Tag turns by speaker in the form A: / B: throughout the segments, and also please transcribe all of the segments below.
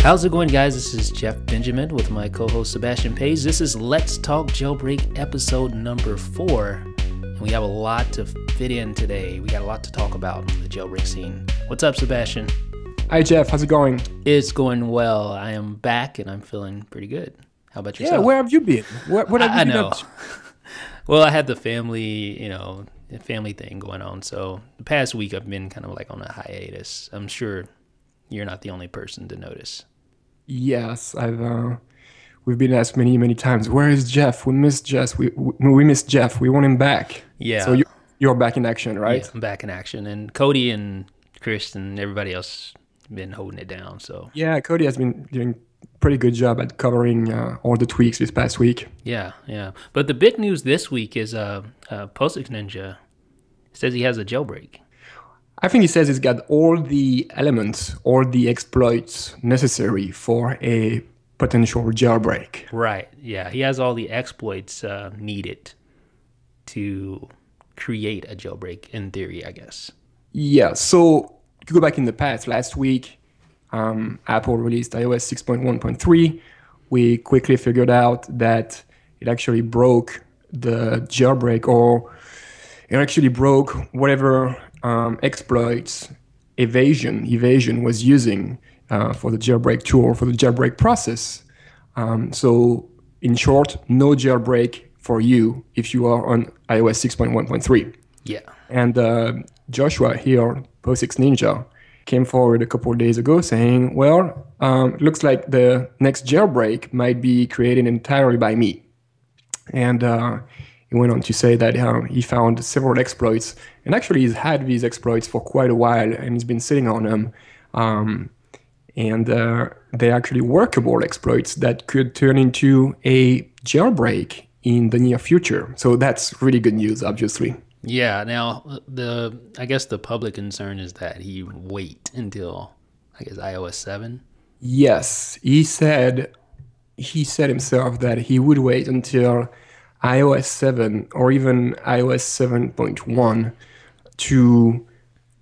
A: How's it going, guys? This is Jeff Benjamin with my co-host Sebastien Page. This is Let's Talk Jailbreak episode number 4. And we have a lot to fit in today. We got a lot to talk about on the jailbreak scene. What's up, Sebastien?
B: Hi, Jeff. How's it going?
A: It's going well. I am back and I'm feeling pretty good. How about yourself?
B: Yeah, where have you been? What have you been
A: know.
B: up to?
A: Well, I had the family thing going on. So the past week I've been kind of like on a hiatus. I'm sure you're not the only person to notice.
B: Yes, we've been asked many times, where is Jeff? We missed Jeff. We missed Jeff. We want him back.
A: Yeah.
B: So you're back in action, right?
A: Yeah, I'm back in action. And Cody and Chris and everybody else been holding it down. So
B: yeah, Cody has been doing a pretty good job at covering all the tweaks this past week.
A: Yeah. But the big news this week is f.lux Ninja says he has a jailbreak.
B: I think he says he's got all the elements, all the exploits necessary for a potential jailbreak.
A: Right. Yeah. He has all the exploits needed to create a jailbreak in theory, I guess.
B: Yeah. So to go back in the past, last week, Apple released iOS 6.1.3. We quickly figured out that it actually broke the jailbreak, or it actually broke whatever exploits evasion was using for the jailbreak tool, for the jailbreak process. So in short, no jailbreak for you if you are on iOS 6.1.3.
A: Yeah.
B: And Joshua here, f.lux Ninja, came forward a couple of days ago saying, well, looks like the next jailbreak might be created entirely by me. And he went on to say that he found several exploits, and actually he's had these exploits for quite a while, and he's been sitting on them. And they're actually workable exploits that could turn into a jailbreak in the near future. So that's really good news, obviously.
A: Yeah. Now, I guess the public concern is that he wait until, I guess, iOS 7.
B: Yes, he said himself that he would wait until iOS 7 or even iOS 7.1 to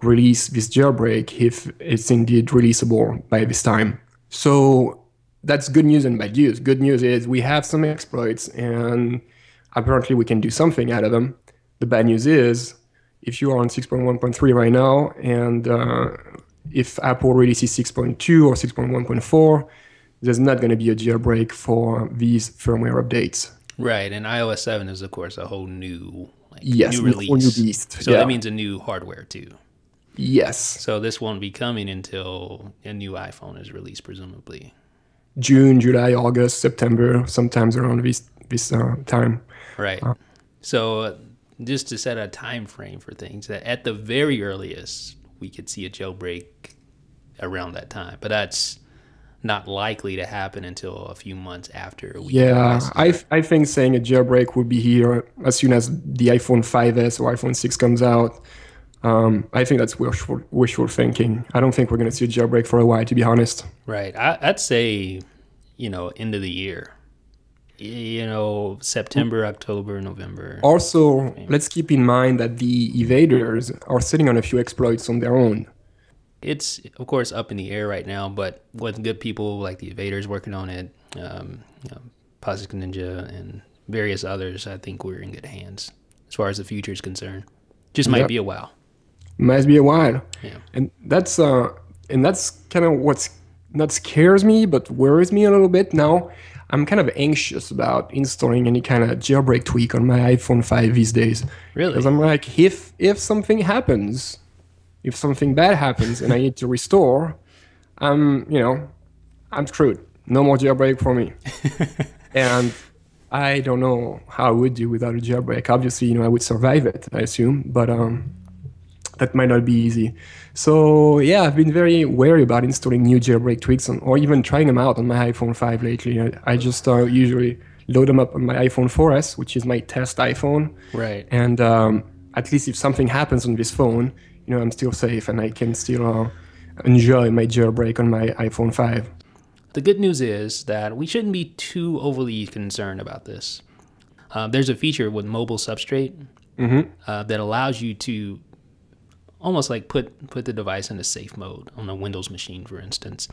B: release this jailbreak if it's indeed releasable by this time. So that's good news and bad news. Good news is we have some exploits and apparently we can do something out of them. The bad news is if you are on 6.1.3 right now, and if Apple releases 6.2 or 6.1.4, there's not going to be a jailbreak for these firmware updates.
A: Right, and iOS 7 is, of course, a whole new,
B: new
A: release.
B: Whole new beast.
A: So that means a new hardware, too.
B: Yes.
A: So this won't be coming until a new iPhone is released, presumably.
B: June, July, August, September, sometimes around this time.
A: Right. So just to set a time frame for things, that at the very earliest, we could see a jailbreak around that time. But that's not likely to happen until a few months after.
B: I think saying a jailbreak would be here as soon as the iPhone 5S or iPhone 6 comes out. I think that's wishful thinking. I don't think we're going to see a jailbreak for a while, to be honest.
A: Right. I'd say, end of the year. September, October, November.
B: Also, let's keep in mind that the evaders are sitting on a few exploits on their own.
A: It's, of course, up in the air right now, but with good people like the evaders working on it, f.lux Ninja and various others, I think we're in good hands as far as the future is concerned. Just might be a while.
B: Might be a while.
A: Yeah.
B: And that's kind of what's not scares me, but worries me a little bit now. I'm kind of anxious about installing any kind of jailbreak tweak on my iPhone 5 these days.
A: Really?
B: Because I'm like, if something happens, if something bad happens and I need to restore, I'm screwed. No more jailbreak for me. And I don't know how I would do without a jailbreak. Obviously, I would survive it, I assume, but that might not be easy. So yeah, I've been very wary about installing new jailbreak tweaks or even trying them out on my iPhone 5 lately. I just usually load them up on my iPhone 4S, which is my test iPhone.
A: Right.
B: And at least if something happens on this phone, I'm still safe and I can still enjoy my jailbreak on my iPhone 5.
A: The good news is that we shouldn't be too overly concerned about this. There's a feature with mobile substrate that allows you to almost like put the device in a safe mode on a Windows machine, for instance.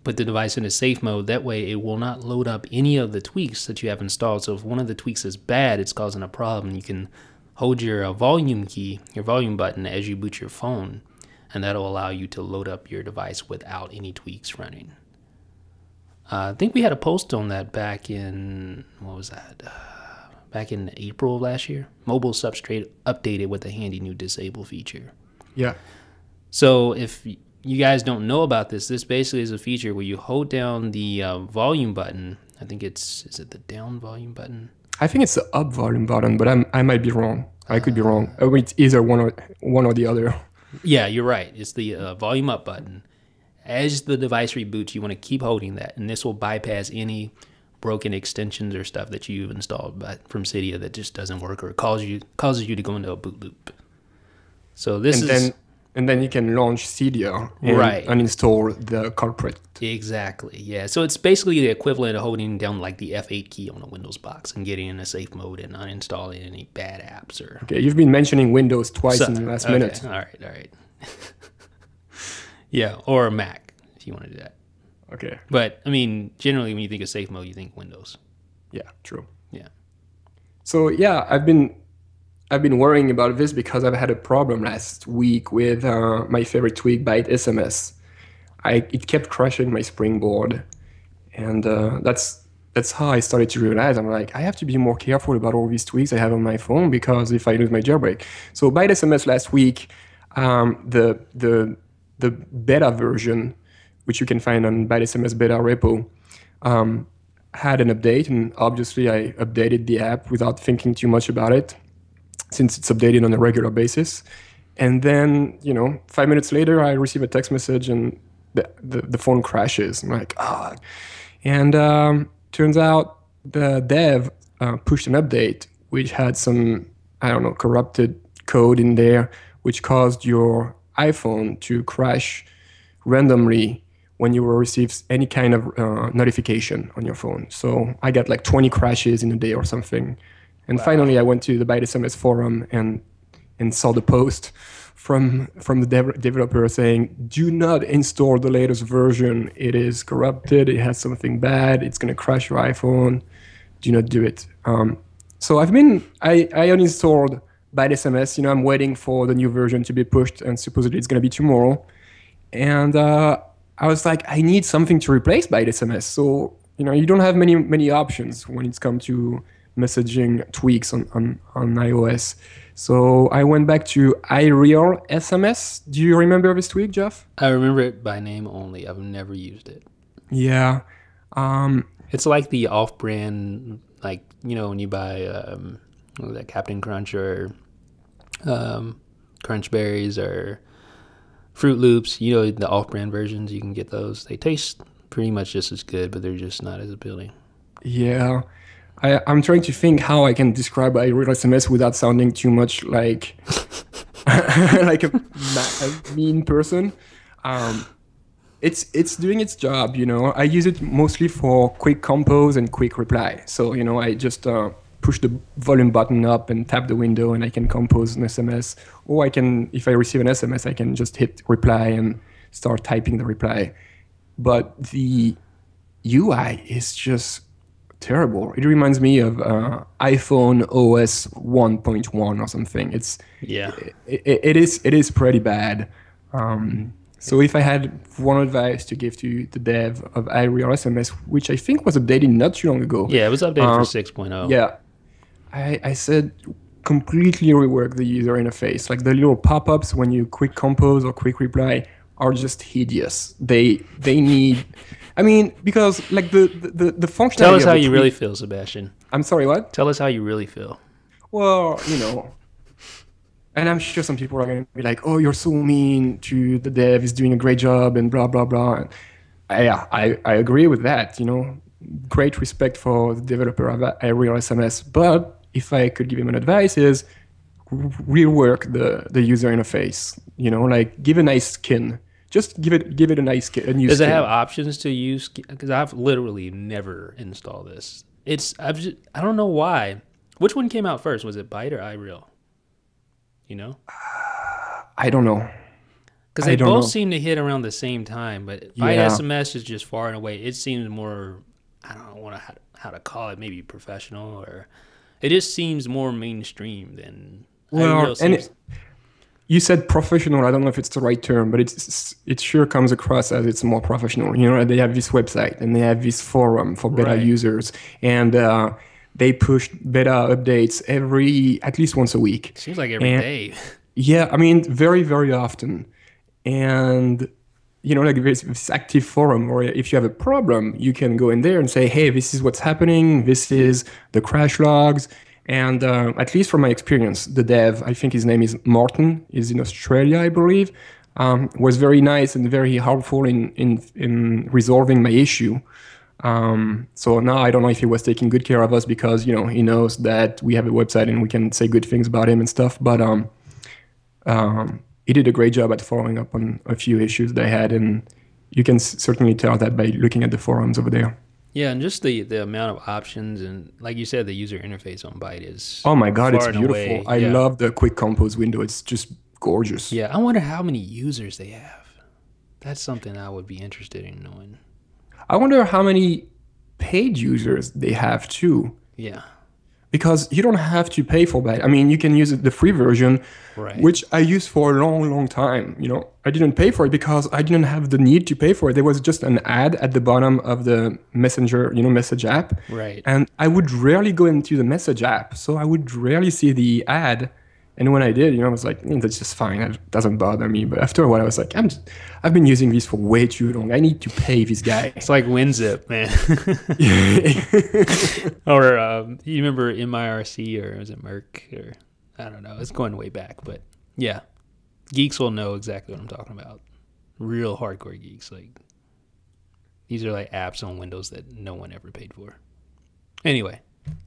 A: put the device in a safe mode. That way it will not load up any of the tweaks that you have installed. So if one of the tweaks is bad, it's causing a problem, you can hold your volume key, your volume button as you boot your phone, and that'll allow you to load up your device without any tweaks running. I think we had a post on that back in, what was that? Back in April of last year. Mobile Substrate updated with a handy new disable feature.
B: Yeah.
A: So if you guys don't know about this, this basically is a feature where you hold down the volume button. I think is it the down volume button?
B: I think it's the up volume button, but I might be wrong. I could be wrong. I mean, it's either one or the other.
A: Yeah, you're right. It's the volume up button. As the device reboots, you want to keep holding that, and this will bypass any broken extensions or stuff that you've installed from Cydia that just doesn't work or causes you to go into a boot loop. So
B: and then you can launch Cydia and uninstall the culprit.
A: Exactly. Yeah. So it's basically the equivalent of holding down like the F8 key on a Windows box and getting in a safe mode and uninstalling any bad apps or.
B: Okay, you've been mentioning Windows twice in the last minute.
A: All right. Yeah, or a Mac if you want to do that.
B: Okay.
A: But I mean, generally, when you think of safe mode, you think Windows.
B: Yeah, true.
A: Yeah.
B: So yeah, I've been worrying about this because I've had a problem last week with my favorite tweak, biteSMS. It kept crashing my springboard, and that's how I started to realize I'm like, I have to be more careful about all these tweaks I have on my phone because if I lose my jailbreak. So biteSMS last week, the beta version, which you can find on biteSMS beta repo, had an update, and obviously I updated the app without thinking too much about it, since it's updated on a regular basis. And then, 5 minutes later, I receive a text message and the phone crashes. I'm like, ah. And turns out the dev pushed an update which had some, corrupted code in there, which caused your iPhone to crash randomly when you will receive any kind of notification on your phone. So I got like 20 crashes in a day or something. And finally, I went to the biteSMS forum and saw the post from the developer saying, do not install the latest version. It is corrupted. It has something bad. It's going to crash your iPhone. Do not do it. So I uninstalled biteSMS. I'm waiting for the new version to be pushed, and supposedly it's going to be tomorrow. And I was like, I need something to replace biteSMS. So, you don't have many options when it's come to messaging tweaks on iOS. So I went back to iRealSMS. Do you remember this tweak, Jeff?
A: I remember it by name only. I've never used it.
B: Yeah.
A: It's like the off-brand, like, when you buy what was that, Captain Crunch or Crunch Berries or Fruit Loops, the off-brand versions, you can get those. They taste pretty much just as good, but they're just not as appealing.
B: Yeah. I'm trying to think how I can describe iRealSMS without sounding too much like like a mean person. It's doing its job, I use it mostly for quick compose and quick reply. So, I just push the volume button up and tap the window and I can compose an SMS. Or if I receive an SMS, I can just hit reply and start typing the reply. But the UI is just terrible. It reminds me of iPhone OS 1.1 or something. It is pretty bad. So if I had one advice to give to the dev of iRealSMS, which I think was updated not too long ago.
A: Yeah, it was updated for 6.0.
B: Yeah. I said completely rework the user interface. Like the little pop-ups when you quick compose or quick reply are just hideous. They need... because like the functionality.
A: Tell us how you really feel, Sebastien.
B: I'm sorry, what?
A: Tell us how you really feel.
B: Well, and I'm sure some people are going to be like, "Oh, you're so mean to the dev. He's doing a great job," and blah blah blah. I agree with that. Great respect for the developer of iRealSMS. But if I could give him an advice, is rework the user interface. Like give a nice skin. Just give it a nice skin.
A: Does it have options to use? Because I've literally never installed this. I don't know why. Which one came out first? Was it Byte or iReal?
B: I don't know.
A: Because
B: I
A: they
B: don't
A: both
B: know.
A: seem to hit around the same time, but
B: Yeah.
A: biteSMS is just far and away. It seems more, I don't know how to call it, maybe professional, or it just seems more mainstream than
B: Well,
A: iReal seems.
B: you said professional. I don't know if it's the right term, but it sure comes across as it's more professional. You know, they have this website and they have this forum for beta
A: Right.
B: users, and they push beta updates every at least once a week.
A: Seems like every
B: And
A: day.
B: yeah, I mean, very, very often. And you know, like there's this active forum where if you have a problem, you can go in there and say, hey, this is what's happening. This is the crash logs. And at least from my experience, the dev, I think his name is Martin, is in Australia, I believe, was very nice and very helpful in resolving my issue. So now I don't know if he was taking good care of us because, you know, he knows that we have a website and we can say good things about him and stuff. But he did a great job at following up on a few issues they had, and you can certainly tell that by looking at the forums over there.
A: Yeah, and just the amount of options and like you said, the user interface on Byte is
B: Oh my God, it's
A: far and
B: beautiful.
A: away.
B: I
A: Yeah.
B: love the quick compose window. It's just gorgeous.
A: Yeah. I wonder how many users they have. That's something I would be interested in knowing.
B: I wonder how many paid users they have too,
A: Yeah.
B: because you don't have to pay for that. I mean, you can use the free version,
A: Right.
B: which I used for a long, long time. You know, I didn't pay for it because I didn't have the need to pay for it. There was just an ad at the bottom of the messenger, you know, message app.
A: Right.
B: And I would rarely go into the message app. So I would rarely see the ad. And when I did, you know, I was like, that's just fine. It doesn't bother me. But after a while, I was like, I've been using this for way too long. I need to pay this guy.
A: It's like WinZip, man. Or you remember MIRC or was it Merc or I don't know. It's going way back, but yeah, geeks will know exactly what I'm talking about. Real hardcore geeks. Like these are like apps on Windows that no one ever paid for. Anyway,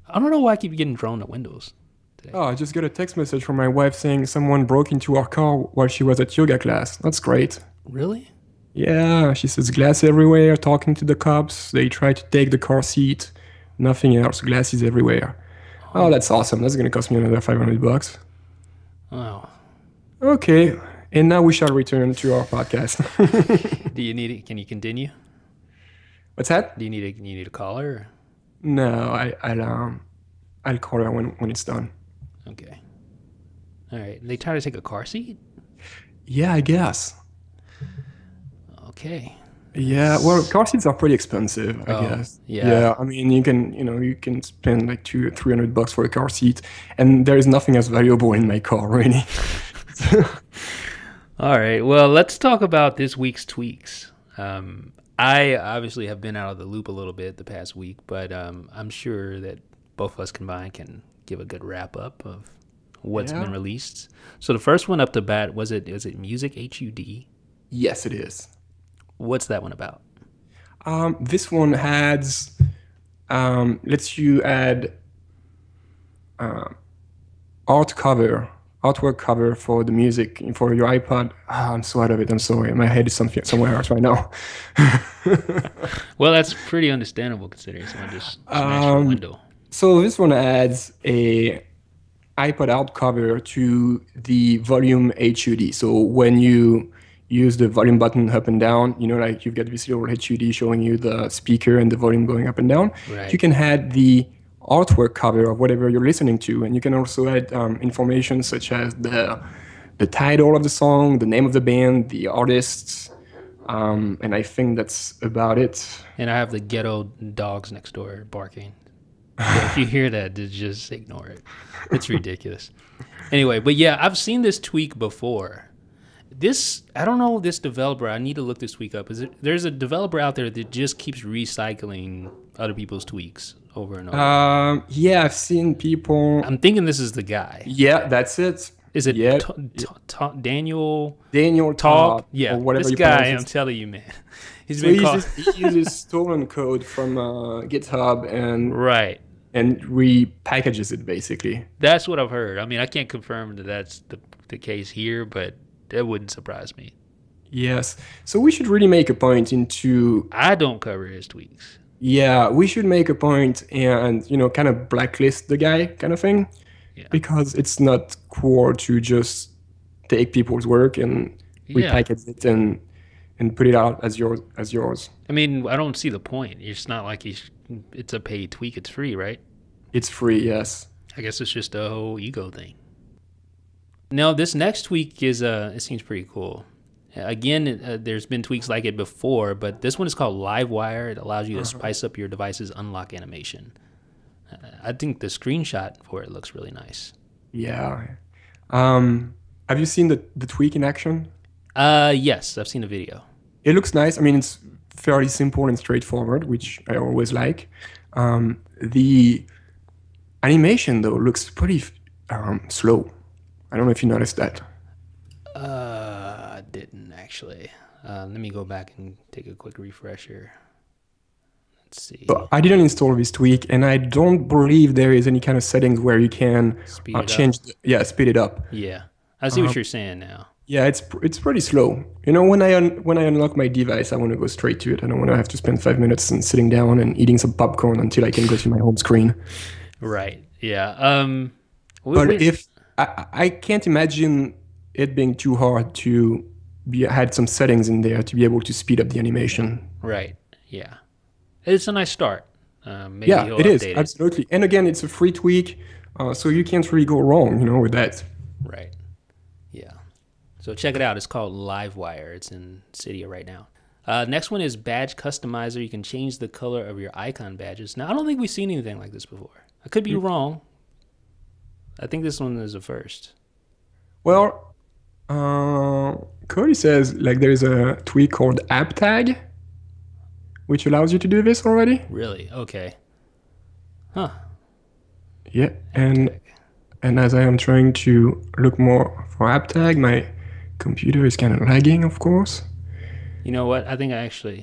A: I don't know why I keep getting drawn to Windows today.
B: Oh, I just got a text message from my wife saying someone broke into our car while she was at yoga class. That's great.
A: Really?
B: Yeah, she says glass everywhere, talking to the cops. They try to take the car seat. Nothing else. Glasses everywhere. Oh, that's awesome. That's going to cost me another $500.
A: Oh,
B: Okay. And now we shall return to our podcast.
A: do you need it? Can you continue?
B: What's that?
A: Do you need a caller?
B: No, I'll call her when it's done.
A: Okay. All right. They try to take a car seat.
B: Yeah, I guess.
A: Okay.
B: Yeah, well, car seats are pretty expensive, I
A: Oh,
B: guess.
A: yeah.
B: Yeah, I mean, you can spend like $200-300 for a car seat, and there is nothing as valuable in my car, really.
A: All right. Well, let's talk about this week's tweaks. I obviously have been out of the loop a little bit the past week, but I'm sure that both of us combined can give a good wrap up of what's
B: Yeah.
A: been released. So the first one up to bat was it Music HUD?
B: Yes, it is.
A: What's that one about?
B: This one has lets you add artwork cover for the music for your iPod. I'm so out of it. I'm sorry. My head is somewhere else right now.
A: Well, that's pretty understandable considering someone just smashed your window.
B: So this one adds a iPod out cover to the volume HUD. So when you use the volume button up and down, you know, like you've got this little HUD showing you the speaker and the volume going up and down.
A: Right.
B: You can add the artwork cover of whatever you're listening to, and you can also add information such as the title of the song, the name of the band, the artists, and I think that's about it.
A: And I have the ghetto dogs next door barking. Yeah, if you hear that, just ignore it. It's ridiculous. Anyway, but yeah, I've seen this tweak before. I don't know this developer. I need to look this tweak up. There's a developer out there that just keeps recycling other people's tweaks over and over.
B: Yeah, I've seen people.
A: I'm thinking this is the guy.
B: Yeah, that's it.
A: Is it
B: Yeah.
A: Daniel
B: Daniel
A: Talk?
B: Top,
A: Yeah,
B: or whatever
A: this
B: you
A: guy,
B: pronounce
A: I'm
B: it.
A: telling you, man. He's
B: So
A: been called...
B: he uses stolen code from GitHub
A: Right.
B: and repackages it basically.
A: That's what I've heard. I mean, I can't confirm that that's the case here, but that wouldn't surprise me.
B: Yes. So we should really make a point into,
A: I don't cover his tweaks.
B: yeah, we should make a point and, you know, kind of blacklist the guy kind of thing.
A: Yeah.
B: Because it's not cool to just take people's work and
A: Yeah.
B: repackage it and put it out as yours.
A: I mean, I don't see the point. It's not like it's a paid tweak. It's free, right?
B: It's free, yes.
A: I guess it's just a whole ego thing. Now, this next tweak is it seems pretty cool. Again, there's been tweaks like it before, but this one is called Livewire. It allows you to spice up your device's unlock animation. I think the screenshot for it looks really nice.
B: Yeah. Have you seen the tweak in action?
A: Yes, I've seen the video.
B: It looks nice. I mean, it's fairly simple and straightforward, which I always like. The animation, though, looks pretty slow. I don't know if you noticed that.
A: I didn't actually. Let me go back and take a quick refresher. Let's see.
B: But I didn't install this tweak, and I don't believe there is any kind of settings where you can change. Speed it up.
A: Yeah, I see what you're saying now.
B: Yeah, it's pretty slow. You know, when I unlock my device, I want to go straight to it. I don't want to have to spend 5 minutes and sitting down and eating some popcorn until I can go to my home screen.
A: Right. Yeah.
B: But if I can't imagine it being too hard to had some settings in there to be able to speed up the animation.
A: Right. Yeah. It's a nice start. Maybe
B: yeah,
A: he'll
B: it is
A: update
B: absolutely. And again, it's a free tweak, so you can't really go wrong, you know, with that.
A: Right. Yeah. So check it out. It's called Livewire. It's in Cydia right now. Next one is Badge Customizer. You can change the color of your icon badges. Now, I don't think we've seen anything like this before. I could be wrong. I think this one is the first.
B: Well, Cody says like there's a tweak called App Tag, which allows you to do this already.
A: Really? Okay. Huh.
B: Yeah, and as I am trying to look more for App Tag, my computer is kind of lagging, of course.
A: You know what? I think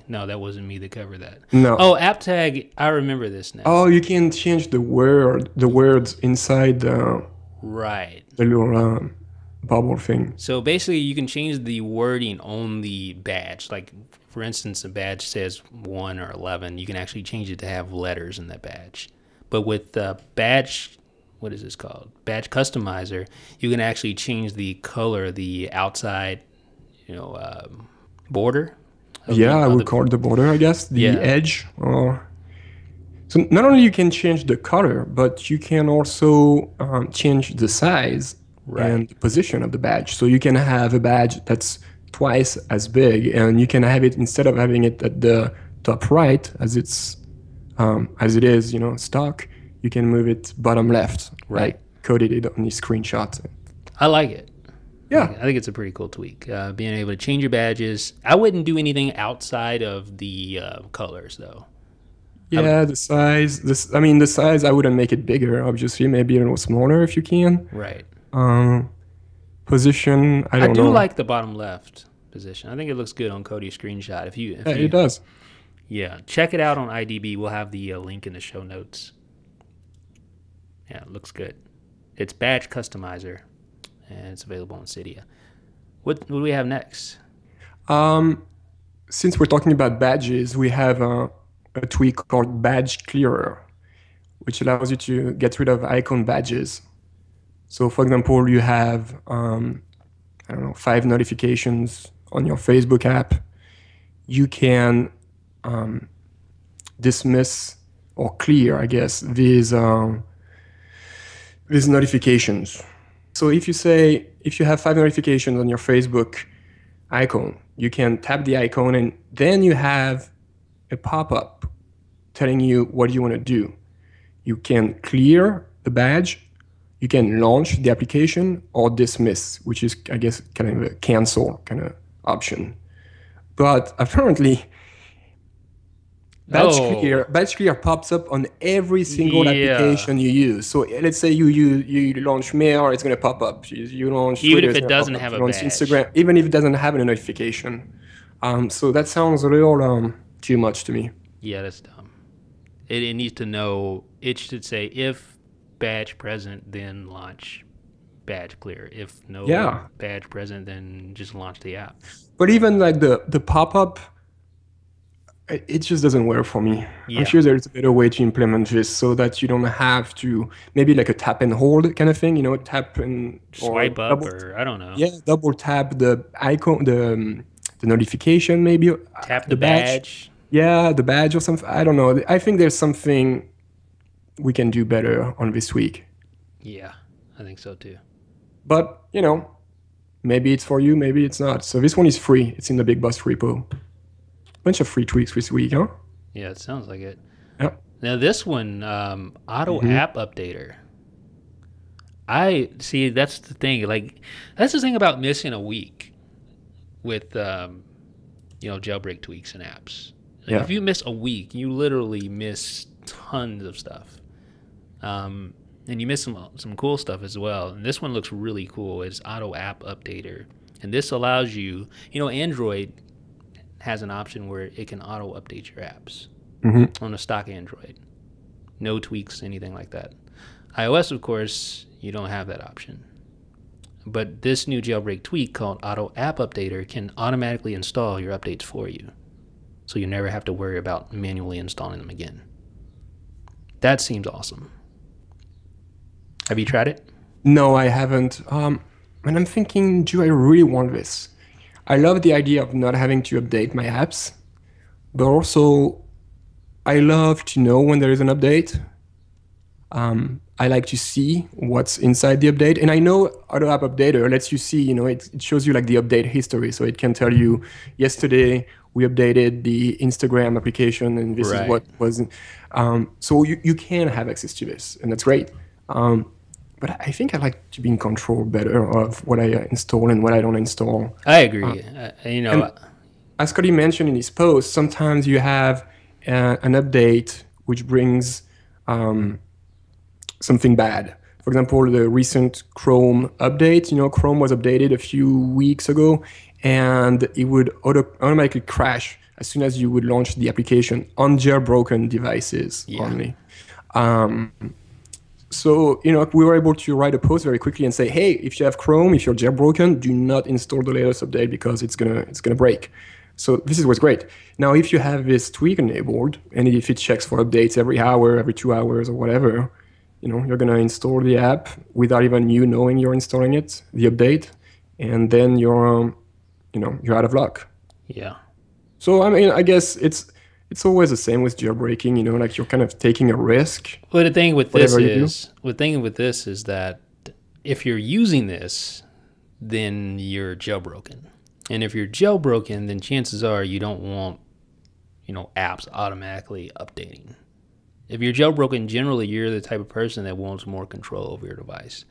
A: no, that wasn't me that covered that.
B: No.
A: Oh, App Tag. I remember this now.
B: Oh, you can change the words inside the little bubble thing.
A: So basically, you can change the wording on the badge. Like, for instance, a badge says 1 or 11. You can actually change it to have letters in that badge. But with badge, what is this called? Badge Customizer, you can actually change the color, the outside, border.
B: Yeah, I would call it the border, I guess, the edge. So not only you can change the color, but you can also change the size and the position of the badge. So you can have a badge that's twice as big, and you can have it, instead of having it at the top right as it is, stock, you can move it bottom left, like Cody did on his screenshot.
A: I like it.
B: Yeah,
A: I think it's a pretty cool tweak. Being able to change your badges. I wouldn't do anything outside of the colors, though.
B: Yeah, the size. The size. I wouldn't make it bigger. Obviously, maybe a little smaller if you can.
A: Right.
B: Position. I don't know.
A: I do like the bottom left position. I think it looks good on Cody's screenshot.
B: It does.
A: Yeah, check it out on IDB. We'll have the link in the show notes. Yeah, it looks good. It's Badge Customizer, and it's available on Cydia. What do we have next?
B: Since we're talking about badges, we have a tweak called Badge Clearer, which allows you to get rid of icon badges. So, for example, you have 5 notifications on your Facebook app. You can dismiss or clear, I guess, these notifications. So if you have 5 notifications on your Facebook icon, you can tap the icon and then you have a pop-up telling you what you want to do. You can clear the badge, you can launch the application, or dismiss, which is, I guess, kind of a cancel kind of option. But apparently, Badge Clear pops up on every single application you use. So let's say you launch Mail, it's going to pop up. You launch
A: even
B: Twitter,
A: if it doesn't have a badge.
B: Instagram, even if it doesn't have a notification. So that sounds a little too much to me.
A: Yeah, that's dumb. It needs to know. It should say if badge present, then launch badge clear. If no badge present, then just launch the app.
B: But even like the pop-up, it just doesn't work for me. I'm
A: Yeah.
B: sure there's a better way to implement this so that you don't have to maybe like a tap and hold kind of thing, tap and or
A: Swipe up,
B: double,
A: or I don't know.
B: yeah, double tap the icon, the notification, maybe
A: Tap the
B: the badge.
A: badge.
B: Yeah, the badge or something. I don't know. I think there's something we can do better on this tweak.
A: Yeah, I think so too.
B: But, maybe it's for you, maybe it's not. So this one is free. It's in the Big Boss repo. Bunch of free tweaks this week, huh?
A: Yeah, it sounds like it.
B: Yeah.
A: Now this one, auto app updater. I see. That's the thing. Like, that's the thing about missing a week with, jailbreak tweaks and apps. Like,
B: Yeah.
A: if you miss a week, you literally miss tons of stuff. And you miss some cool stuff as well. And this one looks really cool. It's auto app updater, and this allows you. Android has an option where it can auto update your apps on a stock Android. No tweaks, anything like that. iOS, of course, you don't have that option. But this new jailbreak tweak called Auto App Updater can automatically install your updates for you. So you never have to worry about manually installing them again. That seems awesome. Have you tried it?
B: No, I haven't. And I'm thinking, do I really want this? I love the idea of not having to update my apps, but also I love to know when there is an update. I like to see what's inside the update. And I know Auto App Updater lets you see, it shows you like the update history. So it can tell you, yesterday we updated the Instagram application and this is what was. So you can have access to this, and that's great. But I think I like to be in control better of what I install and what I don't install.
A: I agree.
B: And as Cody mentioned in his post, sometimes you have an update which brings something bad. For example, the recent Chrome update, Chrome was updated a few weeks ago, and it would automatically crash as soon as you would launch the application on jailbroken devices only. So, we were able to write a post very quickly and say, hey, if you have Chrome, if you're jailbroken, do not install the latest update because it's gonna break. So this is what's great. Now, if you have this tweak enabled, and if it checks for updates every hour, every 2 hours, or whatever, you're gonna install the app without even you knowing you're installing it, the update, and then you're out of luck.
A: Yeah.
B: So I guess it's always the same with jailbreaking, like you're kind of taking a risk.
A: Well, the thing with this is that if you're using this, then you're jailbroken. And if you're jailbroken, then chances are you don't want, apps automatically updating. If you're jailbroken, generally you're the type of person that wants more control over your device.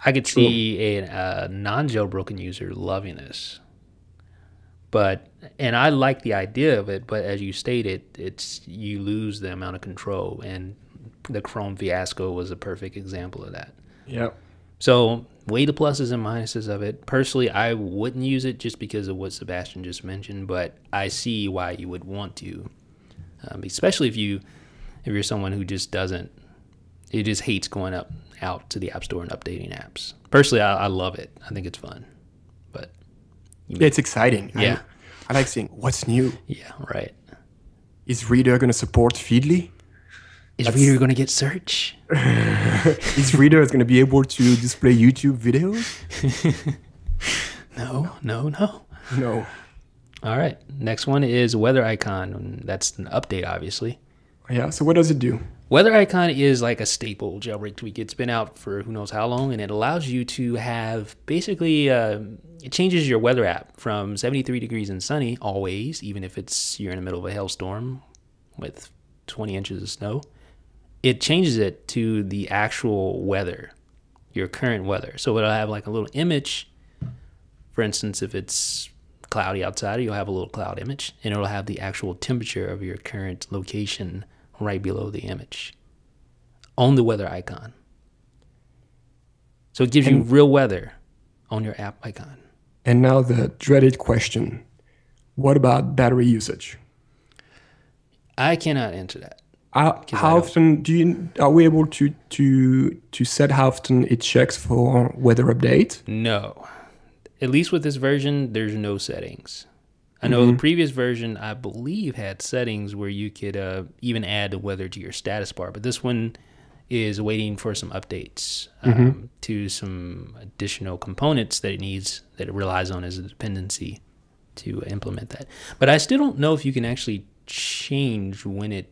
A: I could see a non-jailbroken user loving this. And I like the idea of it, but as you stated, you lose the amount of control, and the Chrome fiasco was a perfect example of that.
B: Yeah. So
A: weigh the pluses and minuses of it. Personally, I wouldn't use it just because of what Sebastien just mentioned, but I see why you would want to, especially if you're someone who just hates going out to the App Store and updating apps. Personally, I love it. I think it's fun. But
B: it's exciting.
A: Yeah.
B: I like seeing what's new.
A: Yeah, right.
B: Is Reader going to support Feedly?
A: Is Reader going to get search?
B: Is Reader going to be able to display YouTube videos?
A: No. All right. Next one is Weather Icon. That's an update, obviously.
B: Yeah, so what does it do?
A: Weather Icon is like a staple jailbreak tweak. It's been out for who knows how long, and it allows you to have basically, it changes your weather app from 73 degrees and sunny always, even if you're in the middle of a hailstorm with 20 inches of snow. It changes it to the actual weather, your current weather. So it'll have like a little image. For instance, if it's cloudy outside, you'll have a little cloud image, and it'll have the actual temperature of your current location right below the image on the weather icon. So it gives you real weather on your app icon.
B: And now the dreaded question. What about battery usage?
A: I cannot answer that.
B: How often are we able to set how often it checks for weather update?
A: No. At least with this version, there's no settings. I know the previous version, I believe, had settings where you could even add the weather to your status bar, but this one is waiting for some updates to some additional components that it needs, that it relies on as a dependency to implement that. But I still don't know if you can actually change when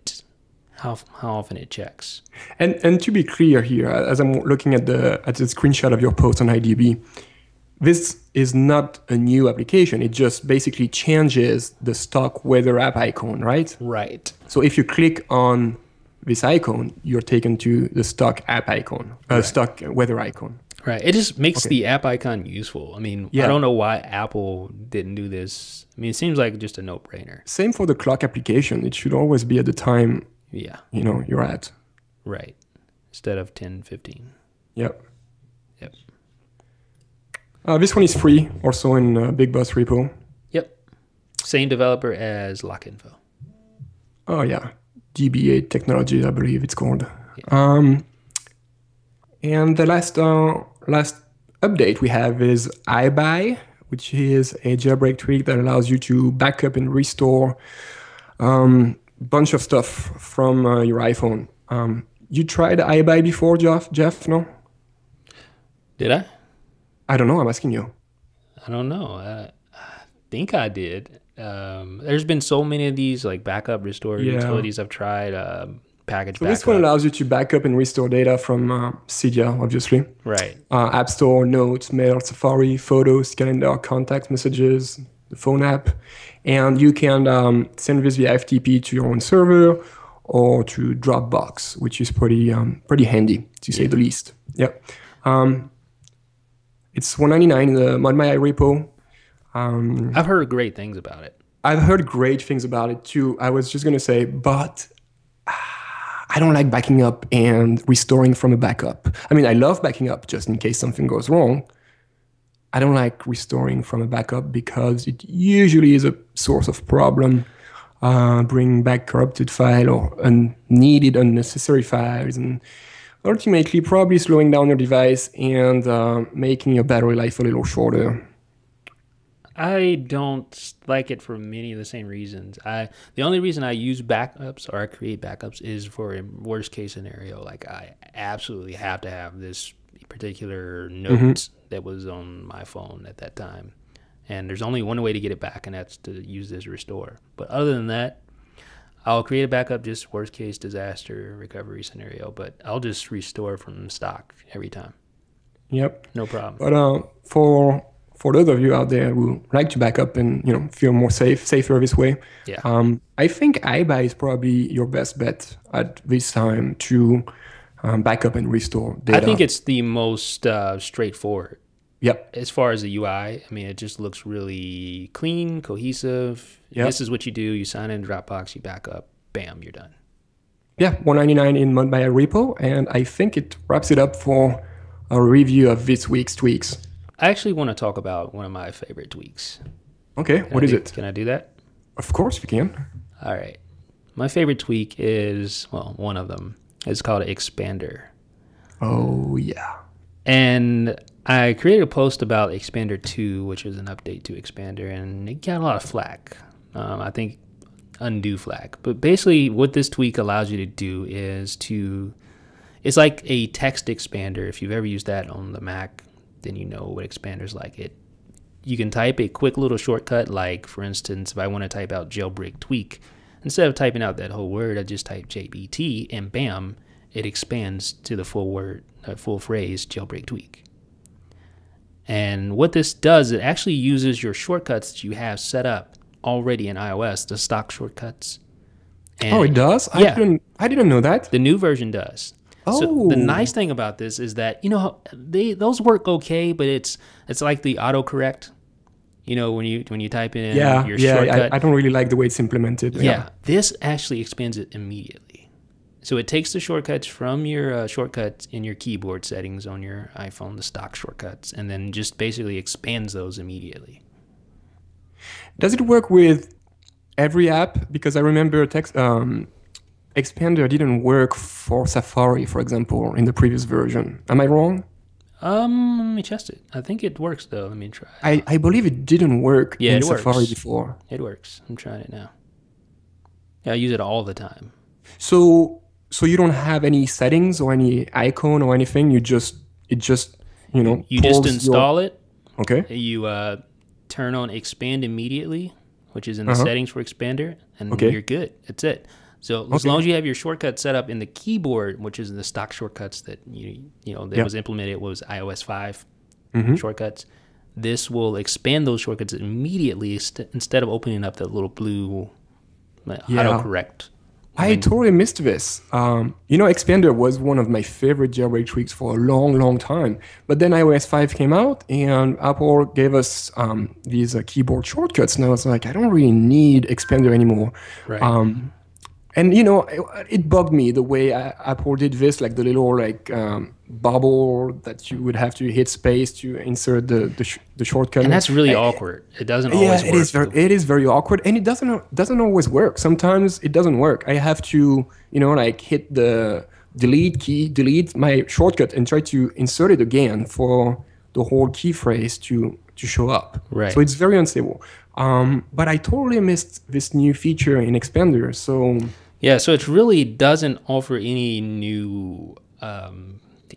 A: how often it checks.
B: And to be clear here, as I'm looking at the screenshot of your post on IDB, this is not a new application. It just basically changes the stock weather app icon, right?
A: Right.
B: So if you click on this icon, you're taken to the stock app icon, stock weather icon.
A: Right. It just makes the app icon useful. I mean, I don't know why Apple didn't do this. I mean, it seems like just a no-brainer.
B: Same for the clock application. It should always be at the time, you're at.
A: Right. Instead of 10:15.
B: Yep.
A: Yep.
B: This one is free, also in Big Boss repo.
A: Yep. Same developer as LockInfo.
B: Oh, yeah. DB8 technology, I believe it's called.
A: Yeah.
B: And the last update we have is iBuy, which is a jailbreak tweak that allows you to back up and restore a bunch of stuff from your iPhone. You tried iBuy before, Jeff? No?
A: Did I?
B: I don't know. I'm asking you.
A: I don't know. I think I did. There's been so many of these like backup restore utilities I've tried. Package
B: so
A: backup.
B: This one allows you to back up and restore data from Cydia, obviously.
A: Right.
B: App Store, Notes, Mail, Safari, Photos, Calendar, Contacts, Messages, the phone app. And you can send this via FTP to your own server or to Dropbox, which is pretty handy, to say the least. Yep. It's $199 in the ModMyi repo.
A: I've heard great things about it.
B: I've heard great things about it too. I was just going to say, but I don't like backing up and restoring from a backup. I mean, I love backing up just in case something goes wrong. I don't like restoring from a backup because it usually is a source of problem. Bringing back corrupted file or unneeded, unnecessary files, and ultimately probably slowing down your device and making your battery life a little shorter.
A: I don't like it for many of the same reasons. The only reason I use backups or I create backups is for a worst case scenario. Like I absolutely have to have this particular note that was on my phone at that time. And there's only one way to get it back, and that's to use this restore. But other than that, I'll create a backup, just worst case disaster recovery scenario, but I'll just restore from stock every time.
B: Yep.
A: No problem.
B: But for those of you out there who like to back up and feel more safer this way, I think iBuy is probably your best bet at this time to back up and restore data.
A: I think it's the most straightforward.
B: Yep.
A: As far as the UI, I mean, it just looks really clean, cohesive. Yep. This is what you do. You sign in Dropbox, you back up, bam, you're done.
B: Yeah, $199 in ModMyi repo, and I think it wraps it up for a review of this week's tweaks.
A: I actually want to talk about one of my favorite tweaks.
B: Okay, what is it?
A: Can I do that?
B: Of course you can.
A: All right. My favorite tweak is, well, one of them. It's called Expander.
B: Oh, yeah.
A: And I created a post about Expander 2, which is an update to Expander, and it got a lot of flack. I think undue flack. But basically what this tweak allows you to do is it's like a text expander. If you've ever used that on the Mac, then you know what Expander's like. You can type a quick little shortcut, like, for instance, if I want to type out jailbreak tweak, instead of typing out that whole word, I just type JBT, and bam, it expands to the full phrase jailbreak tweak. And what this does, it actually uses your shortcuts that you have set up already in iOS, the stock shortcuts. And
B: it does?
A: Yeah.
B: I didn't know that.
A: The new version does.
B: Oh.
A: So the nice thing about this is that, those work okay, but it's like the autocorrect. When you type in your shortcut.
B: I don't really like the way it's implemented.
A: Yeah. This actually expands it immediately. So it takes the shortcuts from your shortcuts in your keyboard settings on your iPhone, the stock shortcuts, and then just basically expands those immediately.
B: Does it work with every app? Because I remember Expander didn't work for Safari, for example, in the previous version. Am I wrong?
A: Let me test it. I think it works though. Let me try it.
B: I believe it didn't work
A: Yeah,
B: in
A: it
B: Safari
A: works.
B: before.
A: It works. I'm trying it now. Yeah, I use it all the time.
B: So you don't have any settings or any icon or anything. It just
A: You just
B: pulls your
A: install it.
B: okay.
A: You turn on expand immediately, which is in the
B: Uh-huh.
A: settings for Expander, and
B: Okay.
A: you're good. That's it. So as long as you have your shortcut set up in the keyboard, which is the stock shortcuts that that was implemented was iOS 5 shortcuts, this will expand those shortcuts immediately instead of opening up that little blue autocorrect.
B: I totally missed this. Expander was one of my favorite jailbreak tweaks for a long, long time. But then iOS 5 came out and Apple gave us these keyboard shortcuts. And I was like, I don't really need Expander anymore.
A: Right.
B: And it bugged me the way Apple did this, like the little bubble that you would have to hit space to insert the shortcut.
A: And that's really awkward. It doesn't always work.
B: It is very awkward, and it doesn't always work. Sometimes it doesn't work. I have to hit the delete key, delete my shortcut, and try to insert it again for the whole key phrase to show up.
A: Right.
B: So it's very unstable. But I totally missed this new feature in Expander. So
A: yeah, so it really doesn't offer any new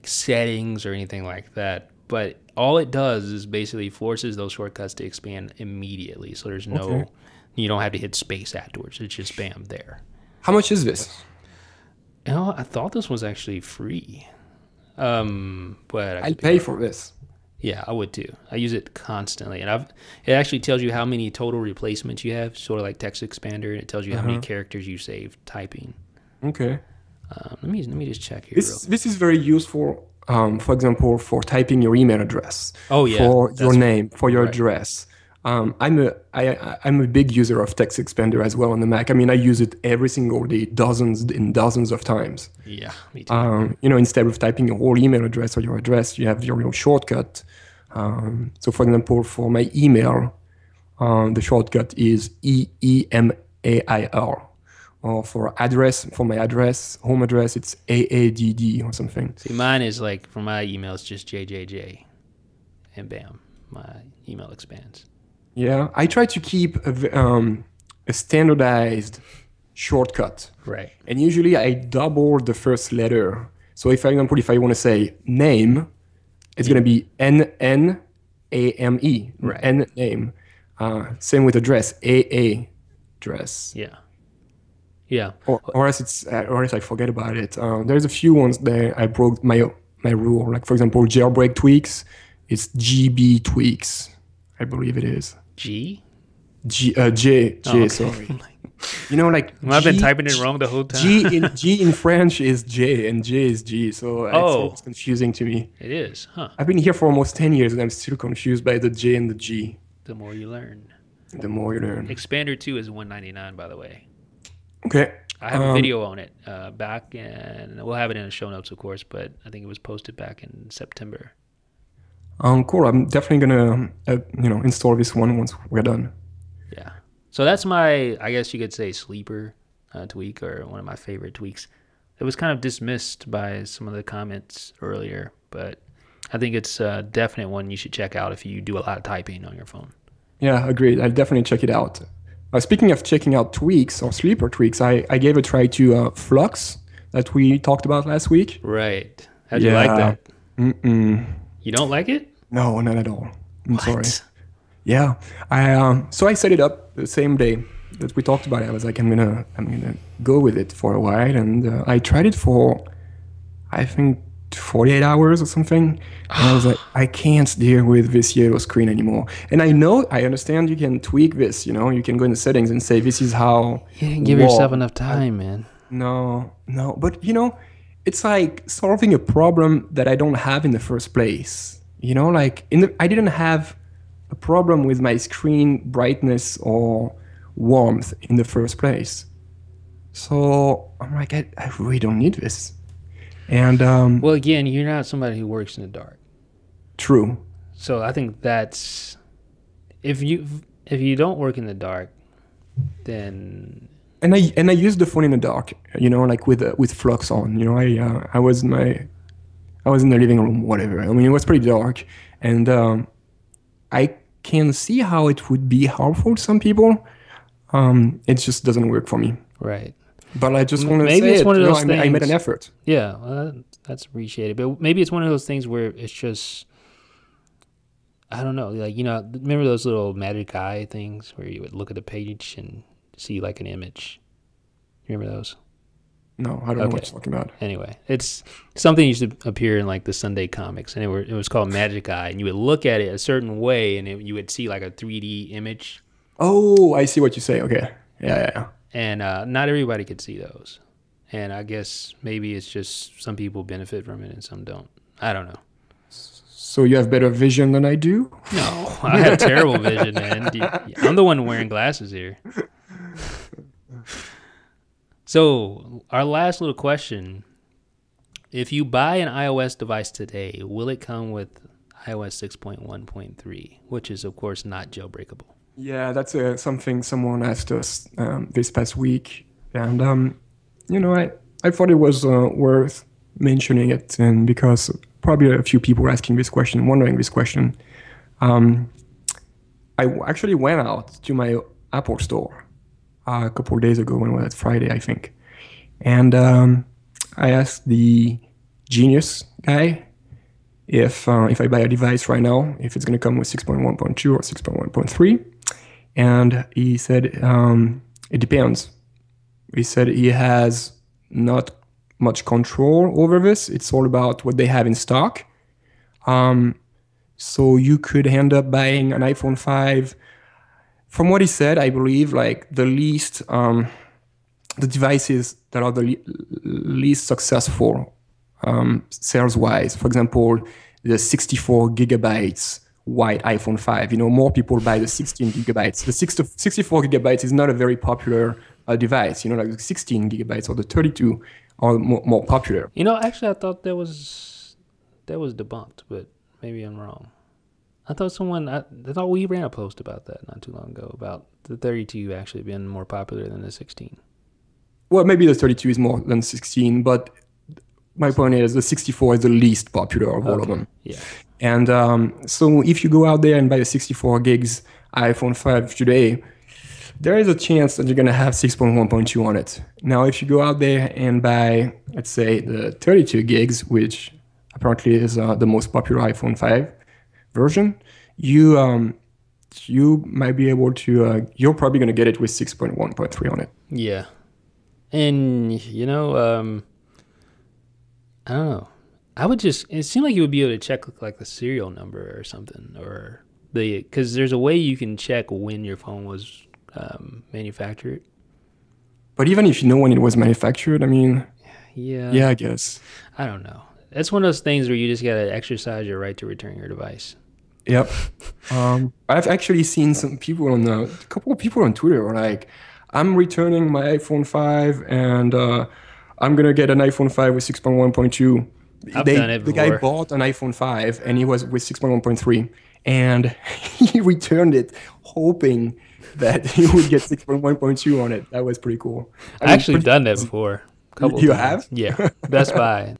A: settings or anything like that. But all it does is basically forces those shortcuts to expand immediately. So there's you don't have to hit space afterwards. It's just bam there.
B: how much is this?
A: I thought this was actually free. But
B: I'll pay for this.
A: Yeah, I would too. I use it constantly, and it actually tells you how many total replacements you have, sort of like Text Expander, and it tells you how many characters you saved typing.
B: Okay.
A: Let me just check here.
B: This is very useful. For example, for typing your email address.
A: Oh yeah.
B: For your name, for your address. I'm a big user of Text Expander as well on the Mac. I mean, I use it every single day, dozens and dozens of times.
A: Yeah, me too.
B: Instead of typing your whole email address or your address, you have your shortcut. So, for example, for my email, the shortcut is EEMAIR. Or for my address, home address, it's AADD or something.
A: See, mine is like, for my email, it's just JJJ. And bam, my email expands.
B: Yeah, I try to keep a standardized shortcut.
A: Right.
B: And usually I double the first letter. So if, for example, if I want to say name, it's going to be NNAME.
A: Right.
B: N name. Same with address, AA address.
A: Yeah. Yeah.
B: Or else I forget about it. There's a few ones that I broke my rule. Like, for example, jailbreak tweaks. It's GB tweaks, I believe it is.
A: J,
B: okay. Sorry.
A: I've been typing it wrong the whole time.
B: G in French is J and J is G, so it's confusing to me.
A: It is, huh?
B: I've been here for almost 10 years and I'm still confused by the J and the G.
A: The more you learn.
B: The more you learn.
A: Expander 2 is $199, by the way.
B: Okay.
A: I have a video on it back, and we'll have it in the show notes, of course, but I think it was posted back in September.
B: Cool. I'm definitely gonna, install this one once we're done.
A: Yeah. So that's my, I guess you could say, sleeper tweak, or one of my favorite tweaks. It was kind of dismissed by some of the comments earlier, but I think it's a definite one you should check out if you do a lot of typing on your phone.
B: Yeah, agreed. I'll definitely check it out. Speaking of checking out tweaks or sleeper tweaks, I gave a try to f.lux that we talked about last week.
A: Right. How'd you like that?
B: Mm-mm.
A: You don't like it?
B: No, not at all. I'm sorry. Yeah. So I set it up the same day that we talked about it. I was like, I'm gonna go with it for a while, and I tried it for, I think, 48 hours or something. And I was like, I can't deal with this yellow screen anymore. And I understand you can tweak this, you can go in the settings and say, this is how.
A: You didn't give yourself enough time, man.
B: No. But, it's like solving a problem that I don't have in the first place. I didn't have a problem with my screen brightness or warmth in the first place. So I'm like, I really don't need this. And
A: well, again, you're not somebody who works in the dark.
B: True.
A: So I think that's, if you don't work in the dark, then.
B: And I use the phone in the dark, like with f.lux on. I I was in the living room, whatever. I mean, it was pretty dark, and I can see how it would be harmful to some people. It just doesn't work for me.
A: Right.
B: But I just want to
A: Maybe
B: say
A: it's
B: it.
A: one of those
B: I made an
A: things.
B: effort.
A: Yeah, that's appreciated. But maybe it's one of those things where it's just, I don't know. Like, remember those little magic eye things where you would look at the page and see like an image? You remember those?
B: No, I don't know what you're talking about.
A: Anyway, it's something that used to appear in like the Sunday comics, and it was called Magic Eye, and you would look at it a certain way, and you would see like a 3D image.
B: Oh, I see what you say. Okay. Yeah.
A: And not everybody could see those. And I guess maybe it's just some people benefit from it and some don't. I don't know.
B: So you have better vision than I do?
A: No, I have terrible vision, man. I'm the one wearing glasses here. So our last little question, if you buy an iOS device today, will it come with iOS 6.1.3, which is, of course, not jailbreakable?
B: Yeah, that's something someone asked us this past week. And, I thought it was worth mentioning it, and because probably a few people were asking this question, wondering this question. I actually went out to my Apple store a couple of days ago, when it was Friday, I think. And I asked the Genius guy if I buy a device right now, if it's going to come with 6.1.2 or 6.1.3. And he said it depends. He said he has not much control over this. It's all about what they have in stock. So you could end up buying an iPhone 5. From what he said, I believe like the devices that are the least successful sales-wise. For example, the 64 gigabytes white iPhone 5. More people buy the 16 gigabytes. The 64 gigabytes is not a very popular device. Like the 16 gigabytes or the 32 are more popular.
A: Actually, I thought that was debunked, but maybe I'm wrong. I thought we ran a post about that not too long ago, about the 32 actually being more popular than the 16.
B: Well, maybe the 32 is more than 16, but my point is the 64 is the least popular of all of them.
A: Yeah.
B: And so if you go out there and buy a 64 gigs iPhone 5 today, there is a chance that you're going to have 6.1.2 on it. Now, if you go out there and buy, let's say, the 32 gigs, which apparently is the most popular iPhone 5 version, you might be able to, you're probably going to get it with 6.1.3 on it.
A: Yeah. And, I don't know. It seemed like you would be able to check like the serial number or something, or because there's a way you can check when your phone was manufactured.
B: But even if you know when it was manufactured, I mean, yeah, I guess.
A: I don't know. It's one of those things where you just got to exercise your right to return your device.
B: Yep. I've actually seen a couple of people on Twitter were like, I'm returning my iPhone 5 and I'm going to get an iPhone 5 with 6.1.2.
A: I've done it before.
B: The guy bought an iPhone 5 and he was with 6.1.3 and he returned it hoping that he would get 6.1.2 on it. That was pretty cool.
A: I've actually done that before.
B: You have?
A: Yeah. Best Buy.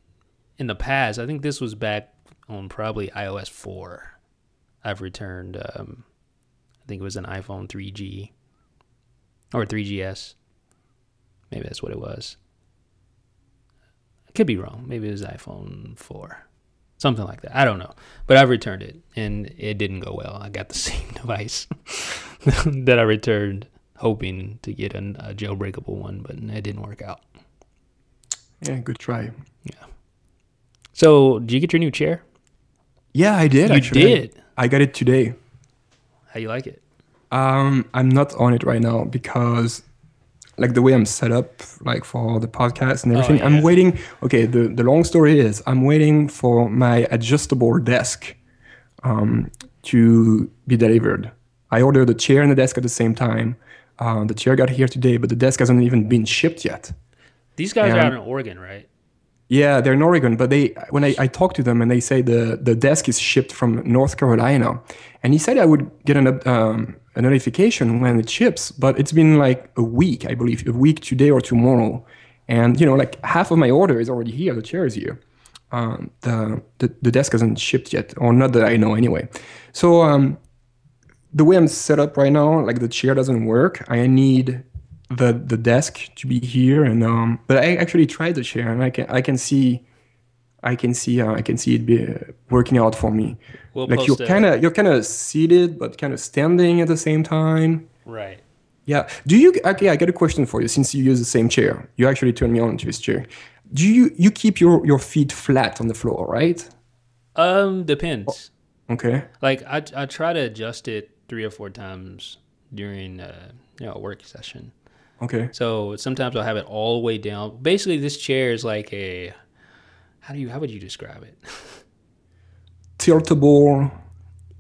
A: In the past, I think this was back on probably iOS 4. I've returned, I think it was an iPhone 3G or 3GS. Maybe that's what it was. I could be wrong. Maybe it was iPhone 4. Something like that. I don't know. But I've returned it, and it didn't go well. I got the same device that I returned, hoping to get a jailbreakable one, but it didn't work out.
B: Yeah, good try.
A: Yeah. So, did you get your new chair?
B: Yeah, I did.
A: You did?
B: I got it today.
A: How you like it?
B: I'm not on it right now because, like, the way I'm set up, like, for the podcast and everything, I'm waiting. Okay, the long story is I'm waiting for my adjustable desk to be delivered. I ordered the chair and the desk at the same time. The chair got here today, but the desk hasn't even been shipped yet.
A: These guys are out in Oregon, right?
B: Yeah, they're in Oregon, but when I talked to them and they say the desk is shipped from North Carolina, and he said I would get a notification when it ships, but it's been like a week, I believe, a week today or tomorrow, and like half of my order is already here. The chair is here, The desk hasn't shipped yet, or not that I know anyway. So the way I'm set up right now, like the chair doesn't work. I need the desk to be here, and but I actually tried the chair, and I can see it be working out for me.
A: We'll
B: Like
A: post a
B: you're kind of seated, but kind of standing at the same time.
A: right.
B: Yeah. Do you? Okay, I got a question for you. Since you use the same chair, you actually turned me on to this chair. Do you keep your feet flat on the floor, right?
A: Depends.
B: Okay.
A: Like I try to adjust it 3 or 4 times during a work session.
B: Okay.
A: So sometimes I'll have it all the way down. Basically, this chair is like a how would you describe it?
B: Tiltable,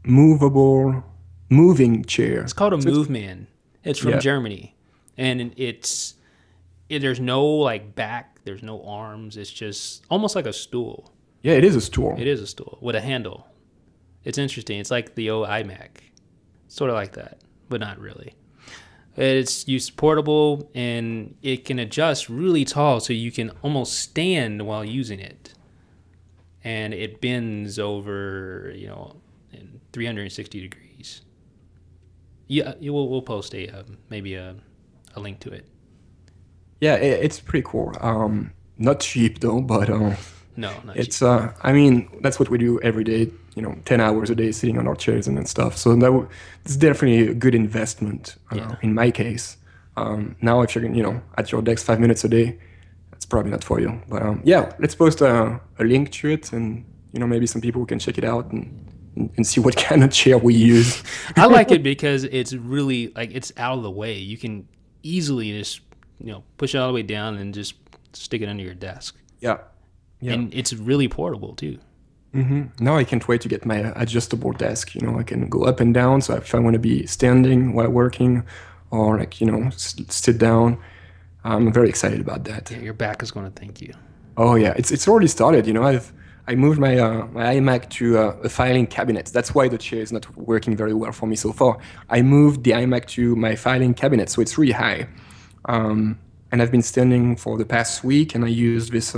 B: movable, moving chair.
A: It's called a
B: So
A: movement. It's from
B: yeah.
A: Germany, and there's no like back, there's no arms. It's just almost like a stool.
B: Yeah, it is a stool.
A: It is a stool with a handle. It's interesting. It's like the old iMac, sort of like that, but not really. It's used portable and it can adjust really tall, so you can almost stand while using it, and it bends over, in 360 degrees. Yeah, we'll post maybe a link to it.
B: Yeah, it's pretty cool. Not cheap though, but
A: No, not cheap.
B: it's I mean that's what we do every day. 10 hours a day sitting on our chairs and stuff. So it's definitely a good investment
A: Yeah.
B: in my case. Now if you're at your desk 5 minutes a day, that's probably not for you. But yeah, let's post a link to it, and maybe some people can check it out and see what kind of chair we use.
A: I like it because it's really like it's out of the way. You can easily just push it all the way down and just stick it under your desk.
B: Yeah. Yeah.
A: And it's really portable too.
B: Now I can't wait to get my adjustable desk. I can go up and down. So if I want to be standing while working, or like sit down, I'm very excited about that.
A: Yeah, your back is going to thank you.
B: Oh yeah, it's already started. I moved my iMac to a filing cabinet. That's why the chair is not working very well for me so far. I moved the iMac to my filing cabinet, so it's really high. And I've been standing for the past week, and I use this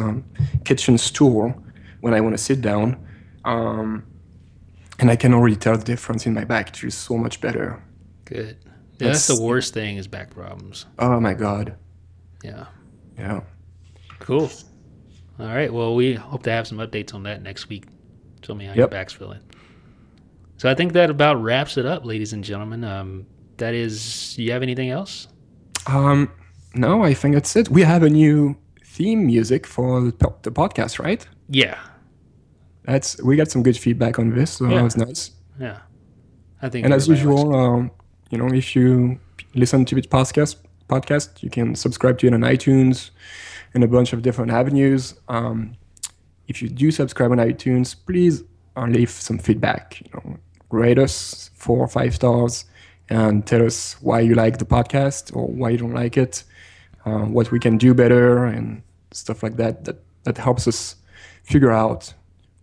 B: kitchen stool when I want to sit down. And I can already tell the difference in my back. It's just so much better.
A: Good. Yeah, that's the worst thing is back problems.
B: Oh my God.
A: Yeah.
B: Yeah.
A: Cool. All right. Well, we hope to have some updates on that next week. Tell me how your back's feeling. So I think that about wraps it up, ladies and gentlemen. You have anything else?
B: No, I think that's it. We have a new theme music for the podcast, right?
A: Yeah.
B: We got some good feedback on this, so that was nice.
A: Yeah. I think.
B: And as usual, if you listen to this podcast, you can subscribe to it on iTunes and a bunch of different avenues. If you do subscribe on iTunes, please leave some feedback. Rate us 4 or 5 stars and tell us why you like the podcast or why you don't like it, what we can do better and stuff like that. That helps us figure out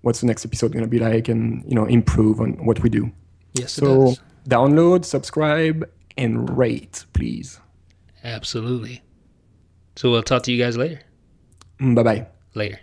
B: what's the next episode going to be like and improve on what we do.
A: Yes, it does.
B: Download, subscribe, and rate, please.
A: Absolutely. So we'll talk to you guys later.
B: Bye-bye.
A: Later.